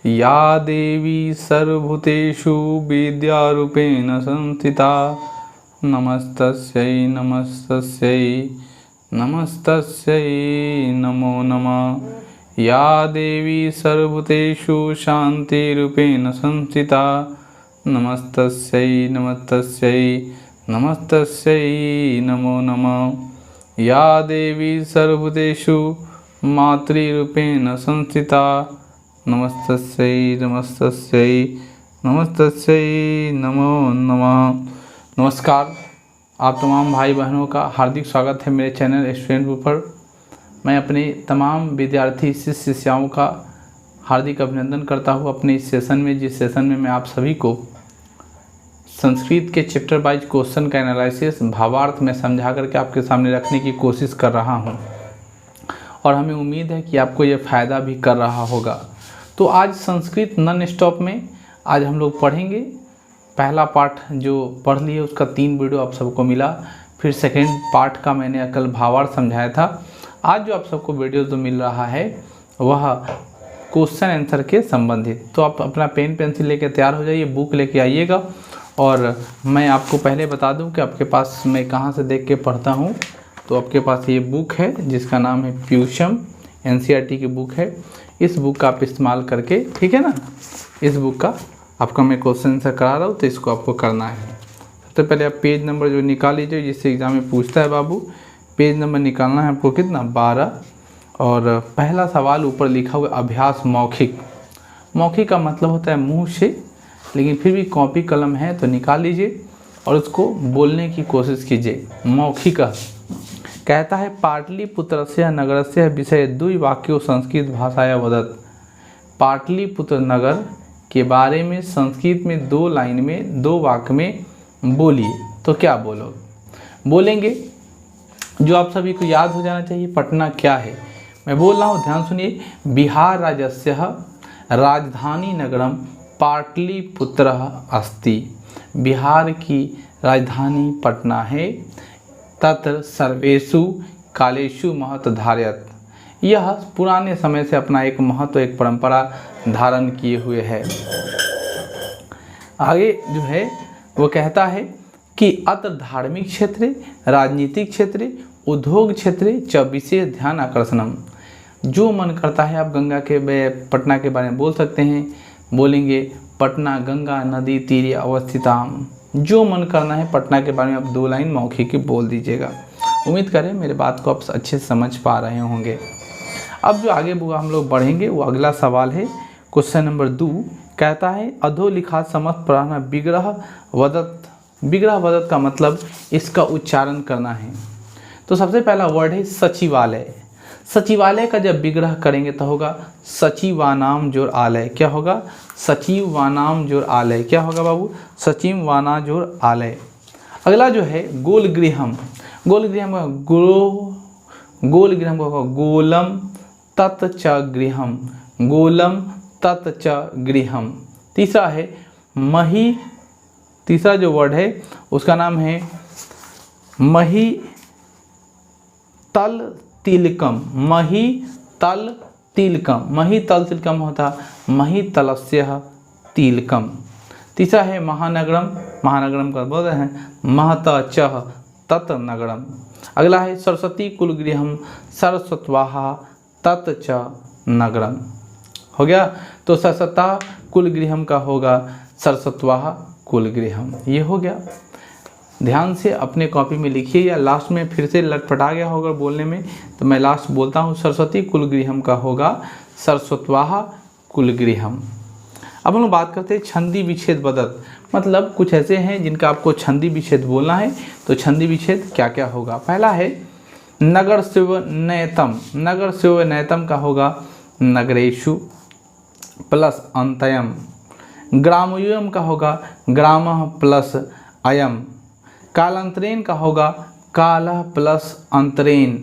या देवी सर्वभूतेषु विद्यारूपेण संस्थिता नमस्तस्यै नमस्तस्यै नमस्तस्यै नमो नमः। या देवी सर्वभूतेषु शान्तिरूपेण संस्थिता नमस्तस्यै नमस्तस्यै नमस्तस्यै नमो नमः। या देवी सर्वभूतेषु मातृरूपेण संस्थिता नमस्तस्यै नमस्तस्यै नमस्तस्यै नमो नमः। नमस्कार, आप तमाम भाई बहनों का हार्दिक स्वागत है मेरे चैनल स्टूडेंट बुक पर। मैं अपने तमाम विद्यार्थी शिष्य शिष्याओं का हार्दिक अभिनंदन करता हूँ अपने इस सेशन में, जिस सेशन में मैं आप सभी को संस्कृत के चैप्टर वाइज क्वेश्चन का एनालिसिस भावार्थ में समझा करके आपके सामने रखने की कोशिश कर रहा हूँ और हमें उम्मीद है कि आपको ये फ़ायदा भी कर रहा होगा। तो आज संस्कृत नॉन स्टॉप में आज हम लोग पढ़ेंगे। पहला पार्ट जो पढ़ लिए उसका 3 वीडियो आप सबको मिला, फिर सेकेंड पार्ट का मैंने कल भावार्थ समझाया था। आज जो आप सबको वीडियो जो मिल रहा है वह क्वेश्चन आंसर के संबंधित। तो आप अपना पेन पेंसिल लेके तैयार हो जाइए, बुक लेके आइएगा। और मैं आपको पहले बता दूं कि आपके पास मैं कहां से देख के पढ़ता हूं। तो आपके पास ये बुक है जिसका नाम है प्यूषम, एनसीईआरटी की बुक है। इस बुक का आप इस्तेमाल करके, ठीक है ना, इस बुक का आपका मैं क्वेश्चन आंसर करा रहा हूँ तो इसको आपको करना है। सबसे पहले आप पेज नंबर जो निकाल लीजिए, जिससे एग्जाम में पूछता है बाबू, पेज नंबर निकालना है आपको कितना, 12। और पहला सवाल ऊपर लिखा हुआ अभ्यास मौखिक। मौखिक का मतलब होता है मुंह से, लेकिन फिर भी कॉपी कलम है तो निकाल लीजिए और उसको बोलने की कोशिश कीजिए। मौखिक कहता है पाटलिपुत्रस्य नगरस्य विषय द्विवाक्यो संस्कृत भाषाया वदत्। पाटलिपुत्र नगर के बारे में संस्कृत में 2 लाइन में 2 वाक्य में बोलिए। तो क्या बोलेंगे जो आप सभी को याद हो जाना चाहिए। पटना क्या है मैं बोल रहा हूँ, ध्यान सुनिए। बिहार राज्यस्य राजधानी नगरम पाटलिपुत्र अस्ति। बिहार की राजधानी पटना है। तत्र सर्वेषु कालेषु महत्व धारयत। यह पुराने समय से अपना एक महत्व, एक परंपरा धारण किए हुए है। आगे जो है वो कहता है कि अत्र धार्मिक क्षेत्र, राजनीतिक क्षेत्र, उद्योग क्षेत्र च विशेष ध्यान आकर्षणम। जो मन करता है आप गंगा के पटना के बारे में बोल सकते हैं। बोलेंगे पटना गंगा नदी तीरे अवस्थिताम। जो मन करना है पटना के बारे में आप 2 लाइन मौखिक बोल दीजिएगा। उम्मीद करें मेरे बात को आप अच्छे से समझ पा रहे होंगे। अब जो आगे हम लोग बढ़ेंगे वो अगला सवाल है, क्वेश्चन नंबर 2 कहता है अधोलिखित समस्त प्राण विग्रह वदत्। विग्रह वदत् का मतलब इसका उच्चारण करना है। तो सबसे पहला वर्ड है सचिवालय। सचिवालय का जब विग्रह करेंगे तो होगा सचिवानाम जोर आलय। क्या होगा, सचिवानाम जोर आलय। क्या होगा बाबू, सचिवाना जोर आलय। अगला जो है गोलगृहम। गोलगृहम का गोलगृहम का होगा गोलम तत् च गृहम। गोलम तत् च गृहम। तीसरा है मही। तीसरा जो वर्ड है उसका नाम है मही तल तिलकम। मही तल तिलकम। मही तल तिलकम होता मही तलस्य तिलकम। तीसरा है महानगरम। महानगरम का बोलते हैं महत चह तत् नगरम। अगला है सरस्वती कुलगृहम सरस्वत्वाहा तत् च नगरम। हो गया। तो सरस्वता कुलगृहम का होगा सरस्वत्वाहा कुलगृहम। ये हो गया। ध्यान से अपने कॉपी में लिखिए, या लास्ट में फिर से लटपटा गया होगा बोलने में तो मैं लास्ट बोलता हूँ। सरस्वती कुलगृहम का होगा सरस्वत्वाहा कुलगृहम। अब हम लोग बात करते हैं छंदी विच्छेद वदत्। मतलब कुछ ऐसे हैं जिनका आपको छंदी विच्छेद बोलना है। तो छंदी विच्छेद क्या क्या होगा। पहला है नगर शिव नयतम। नगर शिव नयतम का होगा नगरेशु प्लस अंतयम। ग्रामयुयम का होगा ग्रामः प्लस अयम। कालांतरेन का होगा कालः प्लस अंतरेन।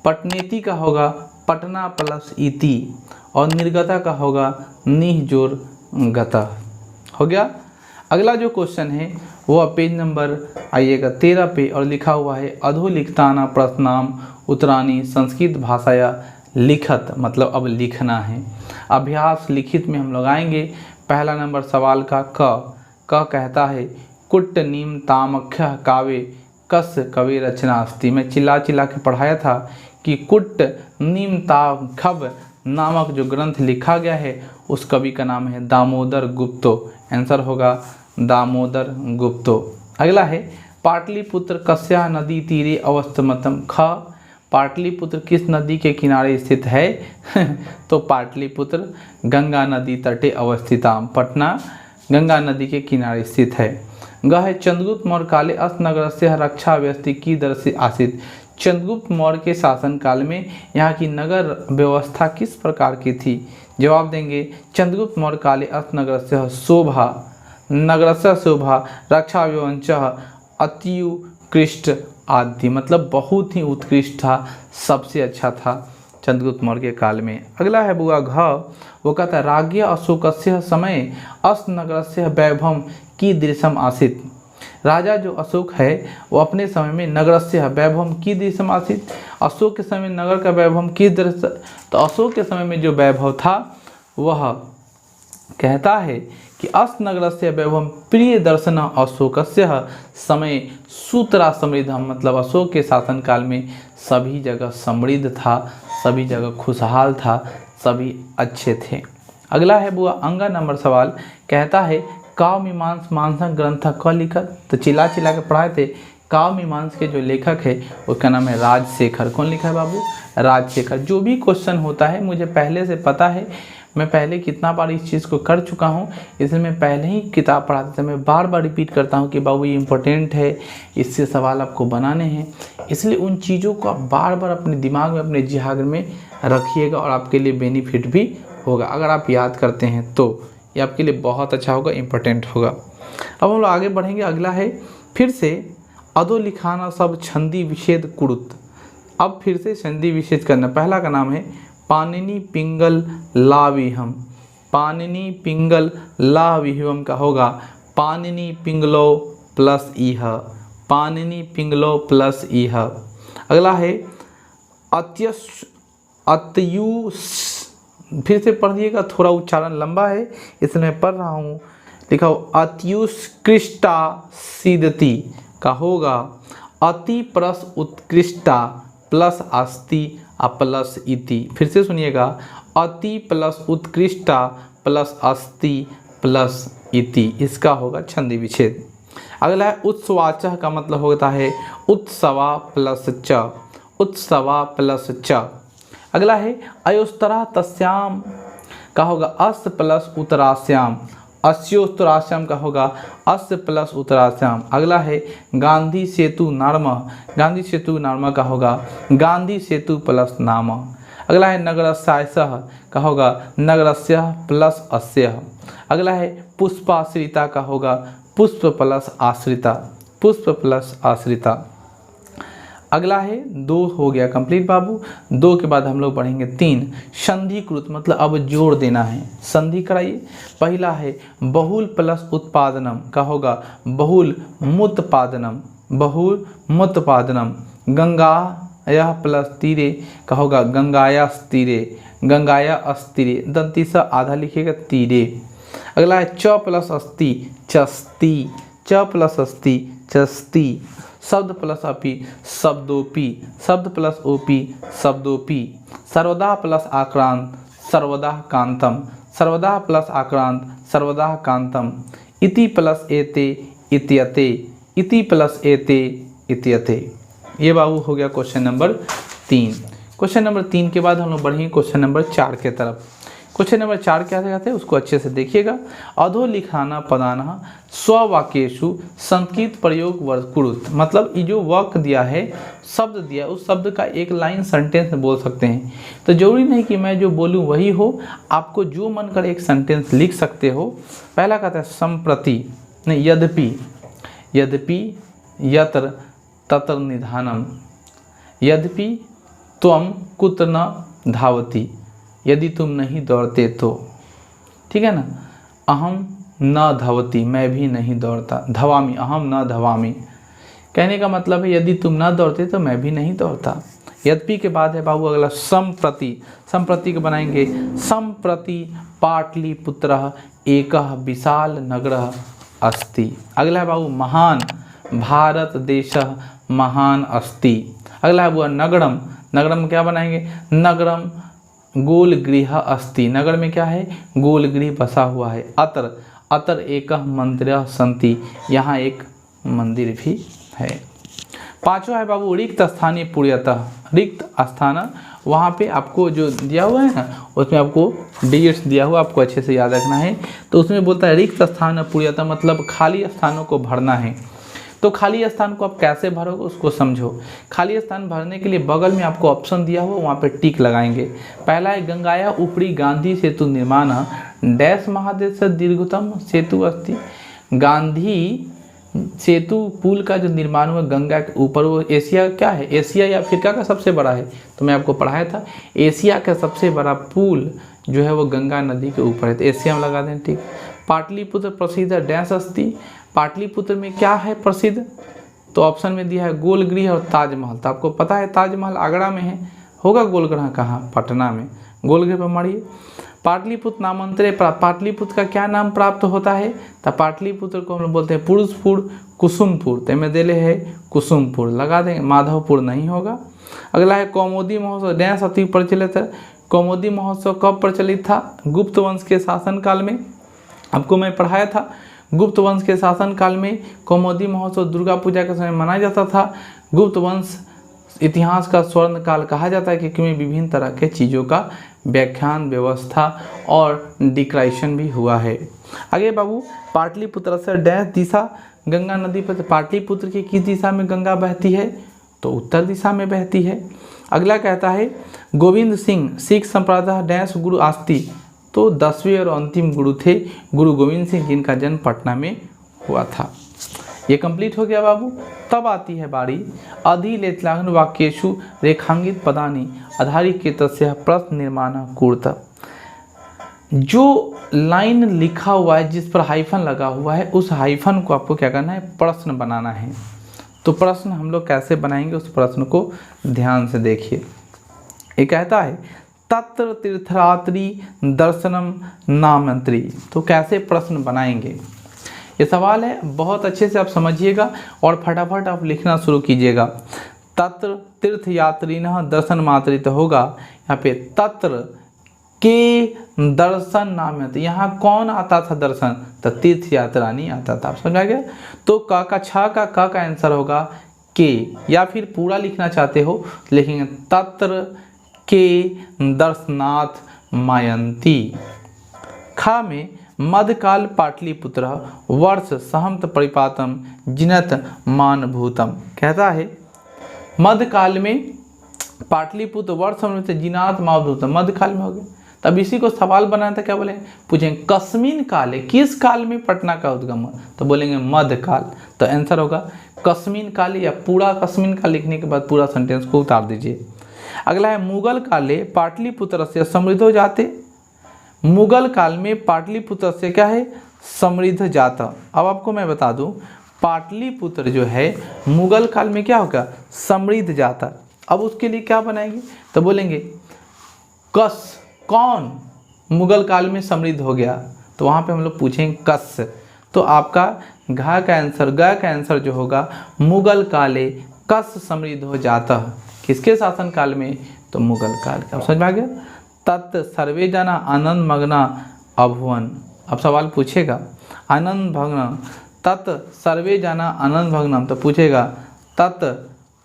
पटनेति का होगा पटना प्लस इति। और निर्गता का होगा निह जोर गता। हो गया। अगला जो क्वेश्चन है वो पेज नंबर आइएगा 13 पे और लिखा हुआ है अधोलिखितानां प्रश्नानां उत्तराणि संस्कृत भाषाया लिखत। मतलब अब लिखना है। अभ्यास लिखित में हम लगाएंगे। पहला नंबर सवाल का क कहता है कुट्ट नीम तामख्य कावे कस कवि रचना अस्ति। मैं चिल्ला चिल्ला के पढ़ाया था कि कुट्ट नीम तामखब नामक जो ग्रंथ लिखा गया है उस कवि का नाम है दामोदर गुप्तो। आंसर होगा दामोदर गुप्तो। अगला है पाटलिपुत्र कस्या नदी तीरे अवस्थितम। ख पाटलिपुत्र किस नदी के किनारे स्थित है तो पाटलिपुत्र गंगा नदी तटे अवस्थिताम। पटना गंगा नदी के किनारे स्थित है। ग है चंद्रगुप्त मौर्य काले अस्त नगर से रक्षा व्यवस्था की दर से आसित। चंद्रगुप्त मौर्य के शासनकाल में यहाँ की नगर व्यवस्था किस प्रकार की थी। जवाब देंगे चंद्रगुप्त मौर्य काले अस्त नगर से शोभा नगरस्य शोभा रक्षा व्यवस्था अत्युत्कृष्ट आदि, मतलब बहुत ही उत्कृष्ट था, सबसे अच्छा था चंद्रगुप्त मौर्य के काल में। अगला है बुआ घ, वो कहता है राज्ञ अशोकस्य समय अस्त नगरस्य वैभवम की दृश्यम आसित। राजा जो अशोक है वो अपने समय में नगरस्य वैभवम की दृश्यम आसित। अशोक के समय नगर का वैभवम किस दृश्य, तो अशोक के समय में जो वैभव था वह कहता है कि अस्त नगरस्य वैभवम प्रिय दर्शन अशोकस्य समय सूत्रा समृद्धम, मतलब अशोक के शासनकाल में सभी जगह समृद्ध था, सभी जगह खुशहाल था, सभी अच्छे थे। अगला है बुआ अंगा नंबर सवाल कहता है काव्य मीमांस मानसक ग्रंथ क लिखत। तो चिल्ला चिल्ला के पढ़ाए थे। काव्य मीमांस के जो लेखक है उसका नाम है राजशेखर। कौन लिखा है बाबू, राजशेखर। जो भी क्वेश्चन होता है मुझे पहले से पता है, मैं पहले कितना बार इस चीज़ को कर चुका हूँ, इसलिए मैं पहले ही किताब पढ़ाते थे मैं बार बार रिपीट करता हूँ कि बाबू ये इम्पोर्टेंट है, इससे सवाल आपको बनाने हैं। इसलिए उन चीज़ों को आप बार बार अपने दिमाग में अपने जिहागर में रखिएगा और आपके लिए बेनिफिट भी होगा। अगर आप याद करते हैं तो ये आपके लिए बहुत अच्छा होगा, इम्पोर्टेंट होगा। अब हम लोग आगे बढ़ेंगे। अगला है फिर से अधोलिखाना सब छंदी विषेद कुरुत। अब फिर से संधि विशेष करना। पहला का नाम है पाणिनि पिंगल लाविहम। पाणिनि पिंगल लाविहम का होगा पाणिनि पिंगलो प्लस इह। पाणिनि पिंगलो प्लस इह। अगला है अत्युस। फिर से पढ़ दिएगा, थोड़ा उच्चारण लंबा है इसलिए मैं पढ़ रहा हूँ। लिखा हो अत्युत्कृष्टा सिद्धति का होगा अति प्लस उत्कृष्टा प्लस अस्ति प्लस इति। फिर से सुनिएगा अति प्लस उत्कृष्टा प्लस अस्ति प्लस इति, इसका होगा छंदी विच्छेद। अगला है उत्सवाचः का मतलब होता है उत्सवा प्लस च। उत्सवा प्लस च। अगला है अयोस्तरा तस्याम का होगा अस्त प्लस उत्तरास्याम। अस्योत्तरास्याम का होगा अस्त प्लस उत्तरास्याम। अगला है गांधी सेतु नार्म। गांधी सेतु नार्म का होगा गांधी सेतु प्लस नाम। अगला है नगरस्यासः का होगा नगरस्य प्लस अस्य। अगला है पुष्पाश्रिता का होगा पुष्प प्लस आश्रिता। पुष्प प्लस आश्रिता। अगला है 2 हो गया कंप्लीट बाबू। 2 के बाद हम लोग पढ़ेंगे 3 संधिकृत, मतलब अब जोड़ देना है। संधि कराइए। पहला है बहुल प्लस उत्पादनम का होगा बहुल मुत्पादनम। बहुल मुत्पादनम। गंगाया प्लस तीरे का होगा गंगाया तीरे। गंगाया अस्तीरे। दंती सा आधा लिखिएगा तीरे। अगला है च प्लस अस्ति चस्ती। च प्लस अस्ति चस्ती। शब्द प्लस अपि शब्दोपि। शब्द प्लस ओपि शब्दोपि। सर्वदा प्लस आक्रांत सर्वदा कांतम। सर्वदा प्लस आक्रांत सर्वदा कांतम। इति प्लस एते इत्यते। इति प्लस एते इत्यते। ये बाबू हो गया क्वेश्चन नंबर 3। क्वेश्चन नंबर 3 के बाद हम लोग बढ़ेंगे क्वेश्चन नंबर 4 के तरफ। क्वेश्चन नंबर 4 क्या कहते हैं उसको अच्छे से देखिएगा। अधोलिखाना पदाना स्ववाक्येषु संस्कृत प्रयोग कुरुत, मतलब ये जो वाक्य दिया है, शब्द दिया, उस शब्द का एक लाइन सेंटेंस में बोल सकते हैं। तो जरूरी नहीं कि मैं जो बोलूँ वही हो, आपको जो मन करे एक सेंटेंस लिख सकते हो। पहला कहता है संप्रति नहीं यद्यपि। यद्यपि यत्र तत्र निधानम। यद्यपि त्वं कुत्र न धावति। यदि तुम नहीं दौड़ते तो, ठीक है ना। अहम न धावति, मैं भी नहीं दौड़ता। धवामी अहम न धवामी, कहने का मतलब है यदि तुम ना दौड़ते तो मैं भी नहीं दौड़ता। यद्यपि के बाद है बाबू अगला संप्रति। संप्रति को बनाएंगे संप्रति पाटलिपुत्रः एकः विशाल नगरः अस्ति। अगला है बाबू महान, भारत देशः महान अस्ति। अगला है वो नगरम। नगरम क्या बनाएंगे, नगरम गोल गृह अस्ति। नगर में क्या है, गोल गृह बसा हुआ है। अतर, अतर एकः मंदिरः सन्ति, यहाँ एक मंदिर भी है। पांचवा है बाबू रिक्त स्थानीय पुण्यतः। रिक्त स्थान, वहाँ पे आपको जो दिया हुआ है ना, उसमें आपको डिजिट्स दिया हुआ, आपको अच्छे से याद रखना है। तो उसमें बोलता है रिक्त स्थान पुण्यतः, मतलब खाली स्थानों को भरना है। तो खाली स्थान को आप कैसे भरोगे उसको समझो। खाली स्थान भरने के लिए बगल में आपको ऑप्शन दिया हुआ, वहाँ पे टिक लगाएंगे। पहला है गंगाया ऊपरी गांधी सेतु निर्माण डैश महादेश दीर्घतम सेतु अस्ति। गांधी सेतु पुल का जो निर्माण हुआ गंगा के ऊपर, वो एशिया क्या है, एशिया या अफ्रीका का सबसे बड़ा है। तो मैं आपको पढ़ाया था एशिया का सबसे बड़ा पुल जो है वो गंगा नदी के ऊपर है, तो एशिया में लगा दें ठीक। पाटलिपुत्र प्रसिद्ध डैश अस्ति। पाटलिपुत्र में क्या है प्रसिद्ध, तो ऑप्शन में दिया है गोल गृह और ताजमहल। तो आपको पता है ताजमहल आगरा में है, होगा गोल गृह कहाँ, पटना में। गोल गृह पर मारिए। पाटलिपुत्र नामांतरे, पाटलिपुत्र का क्या नाम प्राप्त होता है, तो पाटलिपुत्र को हम लोग बोलते हैं पुरुषपुर, कुसुमपुर। तो में देले है कुसुमपुर, लगा देंगे, माधवपुर नहीं होगा। अगला है कौमुदी महोत्सव डैश अति प्रचलित है। कौमुदी महोत्सव कब प्रचलित था, गुप्त वंश के शासनकाल में। आपको मैं पढ़ाया था गुप्त वंश के शासनकाल में कौमुदी महोत्सव दुर्गा पूजा के समय मनाया जाता था। गुप्त वंश इतिहास का स्वर्ण काल कहा जाता है क्योंकि विभिन्न तरह के चीज़ों का व्याख्यान, व्यवस्था और डिक्रेशन भी हुआ है। आगे बाबू पाटलिपुत्र से डैश दिशा गंगा नदी पर, पाटलिपुत्र की किस दिशा में गंगा बहती है, तो उत्तर दिशा में बहती है। अगला कहता है गोविंद सिंह सिख संप्रदाय डैश गुरु आस्ति। तो 10वें और अंतिम गुरु थे गुरु गोविंद सिंह, जिनका जन्म पटना में हुआ था। ये कंप्लीट हो गया बाबू। तब आती है बारी अधिलेखन वाक्येषु रेखांकित पदानि आधारिकृत्य प्रश्न निर्माण कुरुत। जो लाइन लिखा हुआ है जिस पर हाइफन लगा हुआ है, उस हाइफन को आपको क्या करना है, प्रश्न बनाना है। तो प्रश्न हम लोग कैसे बनाएंगे, उस प्रश्न को ध्यान से देखिए। ये कहता है तत्र तीर्थरात्रि दर्शनम नामंत्री। तो कैसे प्रश्न बनाएंगे, ये सवाल है, बहुत अच्छे से आप समझिएगा और फटाफट आप लिखना शुरू कीजिएगा। तत्र तीर्थयात्रिनः दर्शन मात्रित होगा, यहाँ पे तत्र के दर्शन नामंत्री, यहाँ कौन आता था दर्शन, तो तीर्थयात्रानी आता था। आप समझ आ गया। तो क का छ का क का आंसर होगा के, या फिर पूरा लिखना चाहते हो लिखेंगे तत्र के दर्शनाथ मायंती। खा में मध्यकाल पाटलिपुत्र वर्ष सहमत परिपातम जिनत मानभूतम। कहता है मध्यकाल में पाटलिपुत्र वर्ष से जिनात मानभूतम, मध्यकाल में हो गया। तब इसी को सवाल बनाया था, क्या बोले, पूछेंगे कस्मिन काल है, किस काल में पटना का उद्गम हुआ, तो बोलेंगे मध्यकाल। तो आंसर होगा कस्मिन काल, या पूरा कस्मिन काल लिखने के बाद पूरा सेंटेंस को उतार दीजिए। अगला है मुगल काले पाटलिपुत्र से समृद्ध हो जाते। मुगल काल में पाटलिपुत्र से क्या है, समृद्ध जाता। अब आपको मैं बता दूं पाटलिपुत्र जो है मुगल काल में क्या होगा, समृद्ध जाता। अब उसके लिए क्या बनाएंगे, तो बोलेंगे कस, कौन मुगल काल में समृद्ध हो गया, तो वहाँ पे हम लोग पूछेंगे कस। तो आपका घा का आंसर, ग का आंसर जो होगा मुगल काले कस समृद्ध हो जाता। किसके शासन काल में, तो मुगल काल का। समझ में आ गया। तत् सर्वे जना आनंद मग्ना अभुवन। अब सवाल पूछेगा आनंद भग्न, तत् सर्वे जना आनंद भग्नम, तो पूछेगा तत्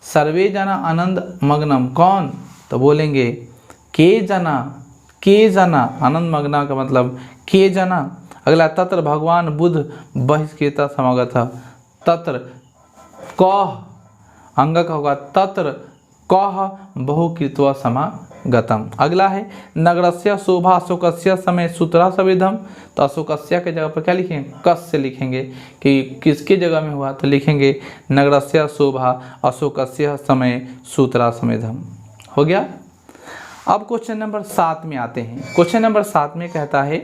सर्वे जना आनंद मग्नम कौन, तो बोलेंगे के जना, के जना, आनंद मग्ना का मतलब के जना। अगला तत्र भगवान बुद्ध बहिष्कृत समागत, तत्र कह अंग का होगा तत्र कह बहुकृत्वा समागतम। अगला है नगरस्य शोभा अशोकस्य समय सूत्रा सविधम। तो अशोकस्य के जगह पर क्या लिखेंगे, कस से लिखेंगे कि किसके जगह में हुआ, तो लिखेंगे नगरस्य शोभा अशोकस्य समय सूत्रा समेधम। हो गया। अब क्वेश्चन नंबर 7 में आते हैं। क्वेश्चन नंबर 7 में कहता है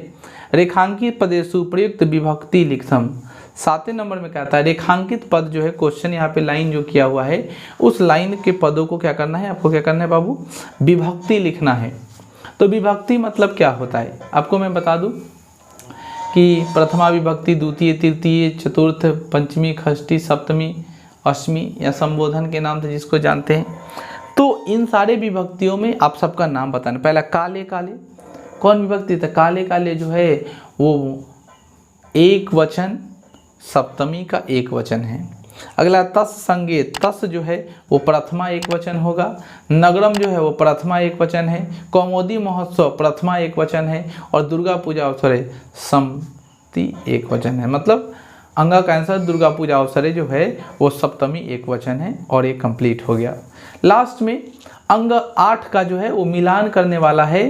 रेखांकित पदेषु प्रयुक्त विभक्ति लिखतम 7वें नंबर में क्या आता है, रेखांकित पद जो है, क्वेश्चन यहाँ पे लाइन जो किया हुआ है, उस लाइन के पदों को क्या करना है, आपको क्या करना है बाबू, विभक्ति लिखना है। तो विभक्ति मतलब क्या होता है, आपको मैं बता दूं कि प्रथमा विभक्ति, द्वितीय, तृतीय, चतुर्थ, पंचमी, षष्ठी, सप्तमी, अष्टमी या संबोधन के नाम से जिसको जानते हैं। तो इन सारे विभक्तियों में आप सबका नाम बताना। पहला काले काले, कौन विभक्ति था, काले काले जो है वो एक वचन, सप्तमी का एक वचन है। अगला तस् संगे, तस् जो है वो प्रथमा एक वचन होगा। नगरम जो है वो प्रथमा एक वचन है। कौमुदी महोत्सव प्रथमा एक वचन है। और दुर्गा पूजा अवसरे समति एक वचन है। मतलब अंगा का आंसर दुर्गा पूजा अवसरे जो है वो सप्तमी एक वचन है और ये कंप्लीट हो गया। लास्ट में अंग 8 का जो है वो मिलान करने वाला है।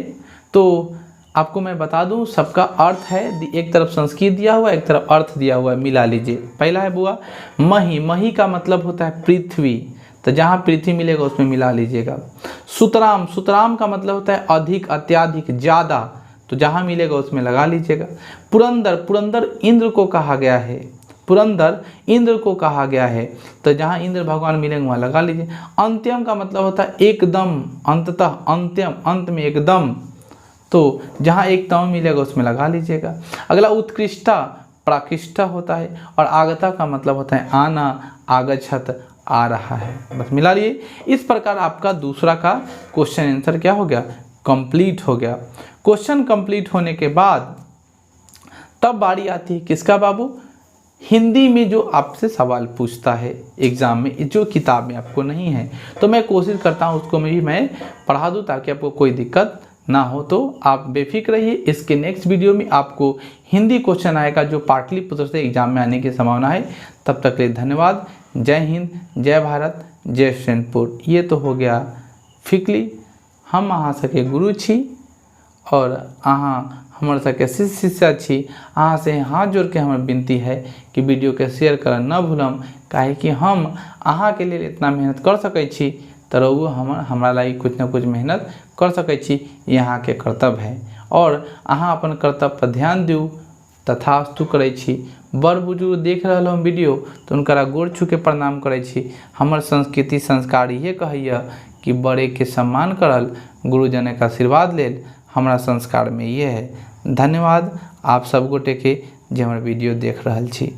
तो आपको मैं बता दूं सबका अर्थ है, एक तरफ संस्कृत दिया हुआ है, एक तरफ अर्थ दिया हुआ है, मिला लीजिए। पहला है बुआ मही, मही का मतलब होता है पृथ्वी, तो जहाँ पृथ्वी मिलेगा उसमें मिला लीजिएगा। सुतराम, सुतराम का मतलब होता है अधिक, अत्याधिक, ज़्यादा, तो जहाँ मिलेगा उसमें लगा लीजिएगा। पुरंदर, पुरंदर इंद्र को कहा गया है, पुरंदर इंद्र को कहा गया है, तो जहाँ इंद्र भगवान मिलेंगे वहाँ लगा लीजिए। अंत्यम का मतलब होता है एकदम, अंततः, अंत्यम, अंत में एकदम, तो जहाँ एक तम मिलेगा उसमें लगा लीजिएगा। अगला उत्कृष्टा, प्राकृष्टा होता है। और आगता का मतलब होता है आना, आगच्छत, आ रहा है, बस मिला लिए। इस प्रकार आपका दूसरा का क्वेश्चन आंसर क्या हो गया, कंप्लीट हो गया। क्वेश्चन कंप्लीट होने के बाद तब बारी आती है किसका बाबू, हिंदी में जो आपसे सवाल पूछता है एग्ज़ाम में, जो किताब में आपको नहीं है, तो मैं कोशिश करता हूँ उसको मैं पढ़ा दूँ ताकि आपको कोई दिक्कत ना हो। तो आप बेफिक्र रहिए, इसके नेक्स्ट वीडियो में आपको हिंदी क्वेश्चन आएगा जो पाटलिपुत्र से एग्जाम में आने की संभावना है। तब तक के लिए धन्यवाद। जय हिंद, जय भारत, जय सैनपुर। ये तो हो गया फिकली, हम अहाँ सके गुरु छी और अहाँ हमारे सके शिष्य छी। अहाँ से हाथ जोड़ के हमारे विनती है कि वीडियो के शेयर कर न भूलम, काहे कि हम अहाँ के लिए इतना मेहनत कर सकै छी, तो हमारा लागी कुछ न कुछ मेहनत कर सकै छी, यहाँ के कर्तव्य है। और अहाँ अपन कर्तव्य पर ध्यान दिउ, तथास्तु करै छी। बड़ बुजुर्ग देख रहल हम वीडियो तो उनकरा गोड़ छू के प्रणाम करै छी। हमर संस्कृति संस्कार ये कहैया कि बड़े के सम्मान करल, गुरुजन के आशीर्वाद लेल, हमारा संस्कार में ये है। धन्यवाद आप सब गोटे के जे हमर वीडियो देख रहल छी।